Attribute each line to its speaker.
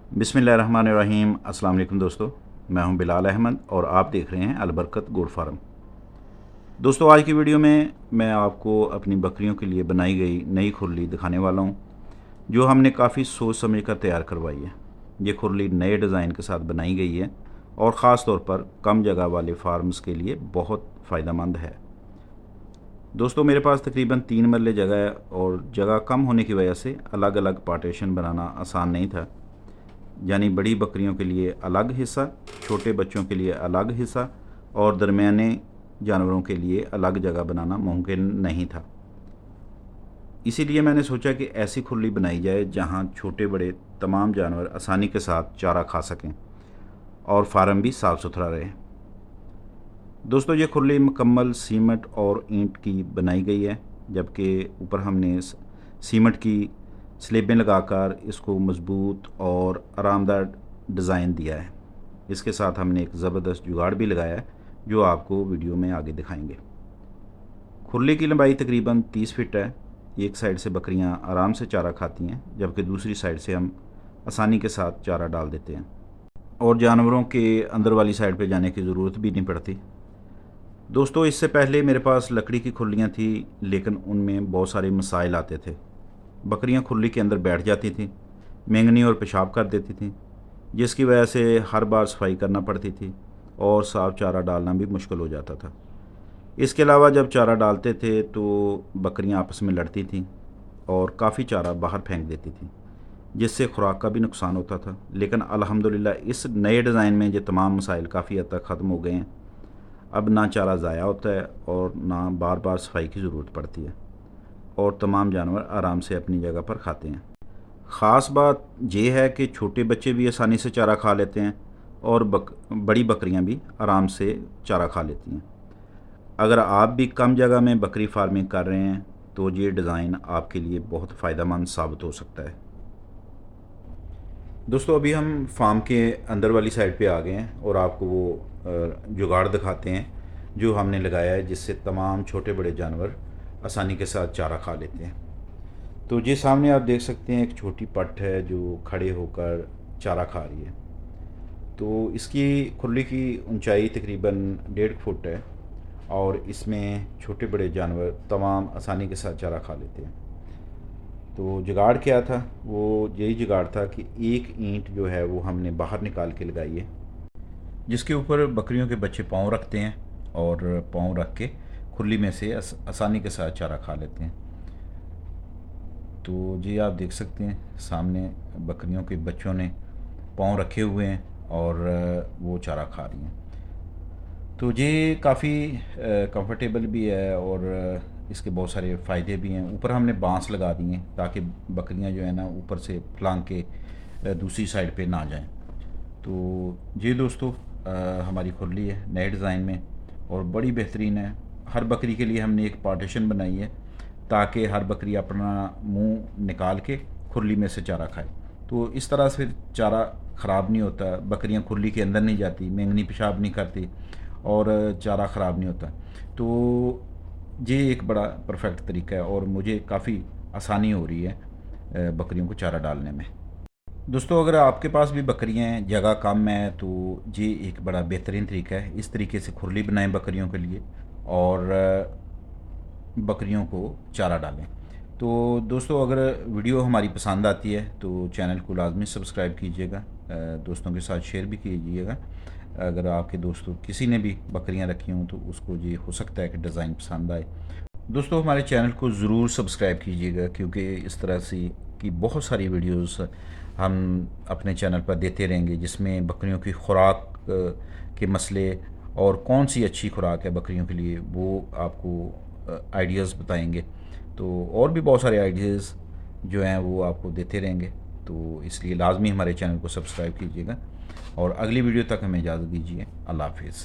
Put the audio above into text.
Speaker 1: बिस्मिल्लाहिर्रहमानिर्रहीम। अस्सलाम वालेकुम दोस्तों, मैं हूं बिलाल अहमद और आप देख रहे हैं अलबरकत गोट फार्म। दोस्तों, आज की वीडियो में मैं आपको अपनी बकरियों के लिए बनाई गई नई खुरली दिखाने वाला हूं, जो हमने काफ़ी सोच समझ कर तैयार करवाई है। ये खुरली नए डिज़ाइन के साथ बनाई गई है और ख़ास तौर पर कम जगह वाले फार्म्स के लिए बहुत फ़ायदेमंद है। दोस्तों, मेरे पास तकरीबन 3 मरले जगह है और जगह कम होने की वजह से अलग अलग पार्टीशन बनाना आसान नहीं था। यानी बड़ी बकरियों के लिए अलग हिस्सा, छोटे बच्चों के लिए अलग हिस्सा और दरमियाने जानवरों के लिए अलग जगह बनाना मुमकिन नहीं था। इसीलिए मैंने सोचा कि ऐसी खुली बनाई जाए जहां छोटे बड़े तमाम जानवर आसानी के साथ चारा खा सकें और फार्म भी साफ़ सुथरा रहे। दोस्तों, ये खुली मुकम्मल सीमेंट और ईंट की बनाई गई है, जबकि ऊपर हमने सीमेंट की स्लेबें लगाकर इसको मज़बूत और आरामदायक डिज़ाइन दिया है। इसके साथ हमने एक ज़बरदस्त जुगाड़ भी लगाया है, जो आपको वीडियो में आगे दिखाएंगे। खुरली की लंबाई तकरीबन 30 फीट है। एक साइड से बकरियां आराम से चारा खाती हैं, जबकि दूसरी साइड से हम आसानी के साथ चारा डाल देते हैं और जानवरों के अंदर वाली साइड पे जाने की ज़रूरत भी नहीं पड़ती। दोस्तों, इससे पहले मेरे पास लकड़ी की खुरलियाँ थी, लेकिन उनमें बहुत सारे मसाइल आते थे। बकरियां खुरली के अंदर बैठ जाती थीं, मेंगनी और पेशाब कर देती थीं, जिसकी वजह से हर बार सफाई करना पड़ती थी और साफ चारा डालना भी मुश्किल हो जाता था। इसके अलावा जब चारा डालते थे तो बकरियां आपस में लड़ती थीं और काफ़ी चारा बाहर फेंक देती थीं, जिससे खुराक का भी नुकसान होता था। लेकिन अल्हम्दुलिल्लाह इस नए डिज़ाइन में ये तमाम मसाइल काफ़ी हद तक ख़त्म हो गए हैं। अब ना चारा ज़ाया होता है और ना बार बार सफाई की ज़रूरत पड़ती है और तमाम जानवर आराम से अपनी जगह पर खाते हैं। ख़ास बात यह है कि छोटे बच्चे भी आसानी से चारा खा लेते हैं और बड़ी बकरियां भी आराम से चारा खा लेती हैं। अगर आप भी कम जगह में बकरी फार्मिंग कर रहे हैं तो ये डिज़ाइन आपके लिए बहुत फ़ायदेमंद साबित हो सकता है। दोस्तों, अभी हम फार्म के अंदर वाली साइड पे आ गए हैं और आपको वो जुगाड़ दिखाते हैं जो हमने लगाया है, जिससे तमाम छोटे बड़े जानवर आसानी के साथ चारा खा लेते हैं। तो ये सामने आप देख सकते हैं एक छोटी पट है जो खड़े होकर चारा खा रही है। तो इसकी खुरली की ऊंचाई तकरीबन 1.5 फुट है और इसमें छोटे बड़े जानवर तमाम आसानी के साथ चारा खा लेते हैं। तो जुगाड़ क्या था? वो यही जुगाड़ था कि एक ईंट जो है वो हमने बाहर निकाल के लगाई है, जिसके ऊपर बकरियों के बच्चे पाँव रखते हैं और पाँव रख के खुरली में से आसानी के साथ चारा खा लेते हैं। तो जी आप देख सकते हैं सामने बकरियों के बच्चों ने पाँव रखे हुए हैं और वो चारा खा रही हैं। तो ये काफ़ी कंफर्टेबल भी है और इसके बहुत सारे फ़ायदे भी हैं। ऊपर हमने बांस लगा दिए हैं ताकि बकरियां जो है ना ऊपर से फलांग के दूसरी साइड पे ना जाएं। तो ये दोस्तों हमारी खुरली है नए डिज़ाइन में और बड़ी बेहतरीन है। हर बकरी के लिए हमने एक पार्टीशन बनाई है ताकि हर बकरी अपना मुंह निकाल के खुरली में से चारा खाए। तो इस तरह से चारा ख़राब नहीं होता, बकरियां खुरली के अंदर नहीं जाती, मेंगनी पेशाब नहीं करती और चारा ख़राब नहीं होता। तो ये एक बड़ा परफेक्ट तरीका है और मुझे काफ़ी आसानी हो रही है बकरियों को चारा डालने में। दोस्तों, अगर आपके पास भी बकरियां हैं, जगह कम है, तो ये एक बड़ा बेहतरीन तरीका है। इस तरीके से खुरली बनाएं बकरियों के लिए और बकरियों को चारा डालें। तो दोस्तों, अगर वीडियो हमारी पसंद आती है तो चैनल को लाजमी सब्सक्राइब कीजिएगा, दोस्तों के साथ शेयर भी कीजिएगा। अगर आपके दोस्तों किसी ने भी बकरियां रखी हों तो उसको ये हो सकता है कि डिज़ाइन पसंद आए। दोस्तों, हमारे चैनल को ज़रूर सब्सक्राइब कीजिएगा, क्योंकि इस तरह से की बहुत सारी वीडियोस हम अपने चैनल पर देते रहेंगे, जिसमें बकरियों की खुराक के मसले और कौन सी अच्छी खुराक है बकरियों के लिए वो आपको आइडियाज़ बताएंगे। तो और भी बहुत सारे आइडियाज़ जो हैं वो आपको देते रहेंगे। तो इसलिए लाजमी हमारे चैनल को सब्सक्राइब कीजिएगा और अगली वीडियो तक हमें इजाज़त दीजिए। अल्लाह हाफिज़।